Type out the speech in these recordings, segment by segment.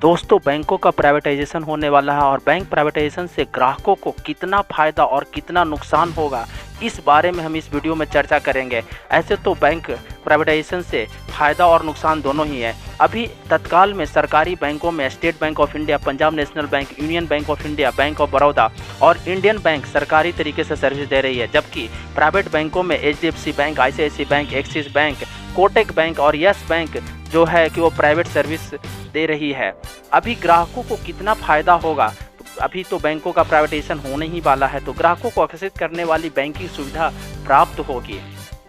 दोस्तों, बैंकों का प्राइवेटाइजेशन होने वाला है और बैंक प्राइवेटाइजेशन से ग्राहकों को कितना फ़ायदा और कितना नुकसान होगा, इस बारे में हम इस वीडियो में चर्चा करेंगे। ऐसे तो बैंक प्राइवेटाइजेशन से फ़ायदा और नुकसान दोनों ही है। अभी तत्काल में सरकारी बैंकों में state bank of India, Punjab national bank, union bank of India, bank of Baroda और इंडियन बैंक सरकारी तरीके से सर्विस दे रही है, जबकि प्राइवेट बैंकों में HDFC bank, ICICI bank, axis bank, Kotak bank और यस बैंक जो है कि वो प्राइवेट सर्विस दे रही है। अभी ग्राहकों को कितना फ़ायदा होगा, अभी तो बैंकों का प्राइवेटाइजेशन होने ही वाला है, तो ग्राहकों को आकर्षित करने वाली बैंकिंग सुविधा प्राप्त होगी।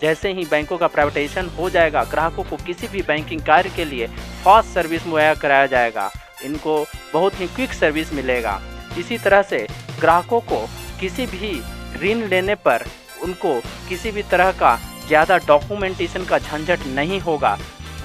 जैसे ही बैंकों का प्राइवेटाइजेशन हो जाएगा, ग्राहकों को किसी भी बैंकिंग कार्य के लिए फास्ट सर्विस मुहैया कराया जाएगा, इनको बहुत ही क्विक सर्विस मिलेगा। इसी तरह से ग्राहकों को किसी भी ऋण लेने पर उनको किसी भी तरह का ज़्यादा डॉक्यूमेंटेशन का झंझट नहीं होगा।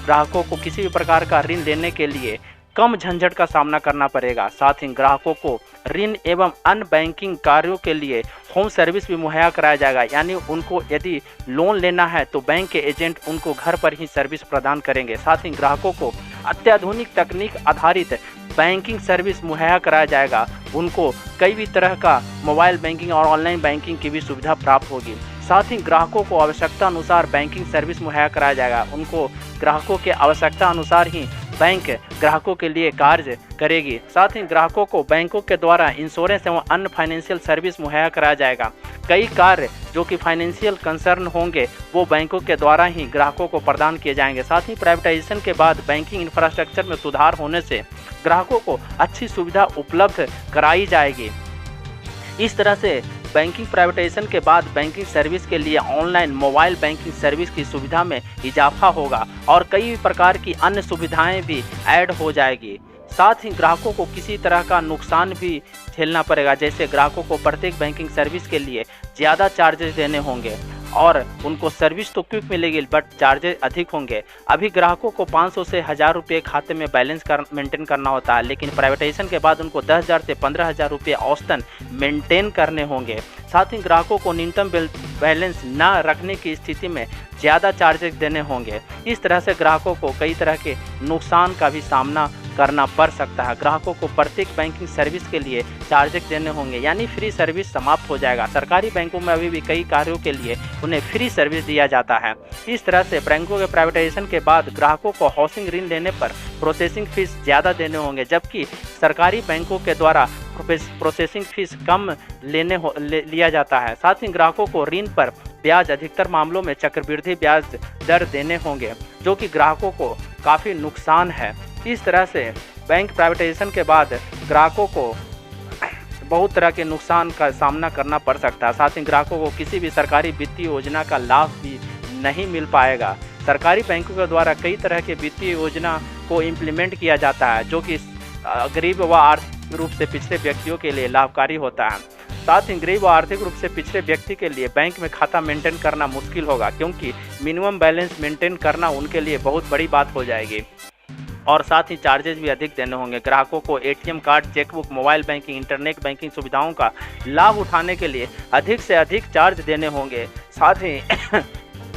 ग्राहकों को किसी भी प्रकार का ऋण लेने के लिए कम झंझट का सामना करना पड़ेगा। साथ ही ग्राहकों को ऋण एवं अन्य बैंकिंग कार्यों के लिए होम सर्विस भी मुहैया कराया जाएगा, यानी उनको यदि लोन लेना है तो बैंक के एजेंट उनको घर पर ही सर्विस प्रदान करेंगे। साथ ही ग्राहकों को अत्याधुनिक तकनीक आधारित बैंकिंग सर्विस मुहैया कराया जाएगा। उनको कई भी तरह का मोबाइल बैंकिंग और ऑनलाइन बैंकिंग की भी सुविधा प्राप्त होगी। साथ ही ग्राहकों को आवश्यकता अनुसार बैंकिंग सर्विस मुहैया कराया जाएगा। उनको ग्राहकों के आवश्यकता अनुसार ही बैंक ग्राहकों के लिए कार्य करेगी। साथ ही ग्राहकों को बैंकों के द्वारा इंश्योरेंस एवं अन्य फाइनेंशियल सर्विस मुहैया कराया जाएगा। कई कार्य जो कि फाइनेंशियल कंसर्न होंगे वो बैंकों के द्वारा ही ग्राहकों को प्रदान किए जाएंगे। साथ ही प्राइवेटाइजेशन के बाद बैंकिंग इंफ्रास्ट्रक्चर में सुधार होने से ग्राहकों को अच्छी सुविधा उपलब्ध कराई जाएगी। इस तरह से बैंकिंग प्राइवेटाइजेशन के बाद बैंकिंग सर्विस के लिए ऑनलाइन मोबाइल बैंकिंग सर्विस की सुविधा में इजाफा होगा और कई प्रकार की अन्य सुविधाएं भी ऐड हो जाएगी। साथ ही ग्राहकों को किसी तरह का नुकसान भी झेलना पड़ेगा, जैसे ग्राहकों को प्रत्येक बैंकिंग सर्विस के लिए ज़्यादा चार्जेस देने होंगे और उनको सर्विस तो क्विक मिलेगी बट चार्जेस अधिक होंगे। अभी ग्राहकों को 500 से 1000 रुपये खाते में बैलेंस मेंटेन करना होता है, लेकिन प्राइवेटाइजेशन के बाद उनको 10,000 से 15,000 रुपये औसतन मेंटेन करने होंगे। साथ ही ग्राहकों को न्यूनतम बैलेंस न रखने की स्थिति में ज़्यादा चार्जेस देने होंगे। इस तरह से ग्राहकों को कई तरह के नुकसान का भी सामना करना पड़ सकता है। ग्राहकों को प्रत्येक बैंकिंग सर्विस के लिए चार्जेस देने होंगे, यानी फ्री सर्विस समाप्त हो जाएगा। सरकारी बैंकों में अभी भी कई कार्यों के लिए उन्हें फ्री सर्विस दिया जाता है। इस तरह से बैंकों के प्राइवेटाइजेशन के बाद ग्राहकों को हाउसिंग ऋण लेने पर प्रोसेसिंग फीस ज़्यादा देने होंगे, जबकि सरकारी बैंकों के द्वारा प्रोसेसिंग फीस कम लिया जाता है। साथ ही ग्राहकों को ऋण पर ब्याज अधिकतर मामलों में चक्रवृद्धि ब्याज दर देने होंगे, जो कि ग्राहकों को काफ़ी नुकसान है। इस तरह से बैंक प्राइवेटाइजेशन के बाद ग्राहकों को बहुत तरह के नुकसान का सामना करना पड़ सकता है। साथ ही ग्राहकों को किसी भी सरकारी वित्तीय योजना का लाभ भी नहीं मिल पाएगा। सरकारी बैंकों के द्वारा कई तरह के वित्तीय योजना को इम्प्लीमेंट किया जाता है, जो कि गरीब व आर्थिक रूप से पिछड़े व्यक्तियों के लिए लाभकारी होता है। साथ ही गरीब व आर्थिक रूप से पिछड़े व्यक्ति के लिए बैंक में खाता मेंटेन करना मुश्किल होगा, क्योंकि मिनिमम बैलेंस मेंटेन करना उनके लिए बहुत बड़ी बात हो जाएगी और साथ ही चार्जेस भी अधिक देने होंगे। ग्राहकों को ATM card, chequebook, mobile banking, internet banking सुविधाओं का लाभ उठाने के लिए अधिक से अधिक चार्ज देने होंगे। साथ ही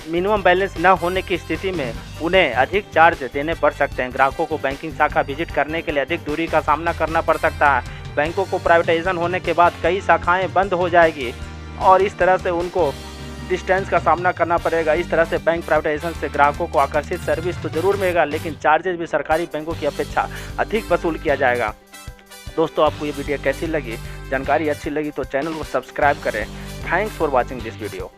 मिनिमम बैलेंस न होने की स्थिति में उन्हें अधिक चार्ज देने पड़ सकते हैं। ग्राहकों को बैंकिंग शाखा विजिट करने के लिए अधिक दूरी का सामना करना पड़ सकता है। बैंकों को प्राइवेटाइजेशन होने के बाद कई शाखाएं बंद हो जाएगी और इस तरह से उनको डिस्टेंस का सामना करना पड़ेगा। इस तरह से बैंक प्राइवेटाइजेशन से ग्राहकों को आकर्षित सर्विस तो जरूर मिलेगा, लेकिन चार्जेस भी सरकारी बैंकों की अपेक्षा अधिक वसूल किया जाएगा। दोस्तों, आपको ये वीडियो कैसी लगी? जानकारी अच्छी लगी तो चैनल को सब्सक्राइब करें। Thanks for watching this video.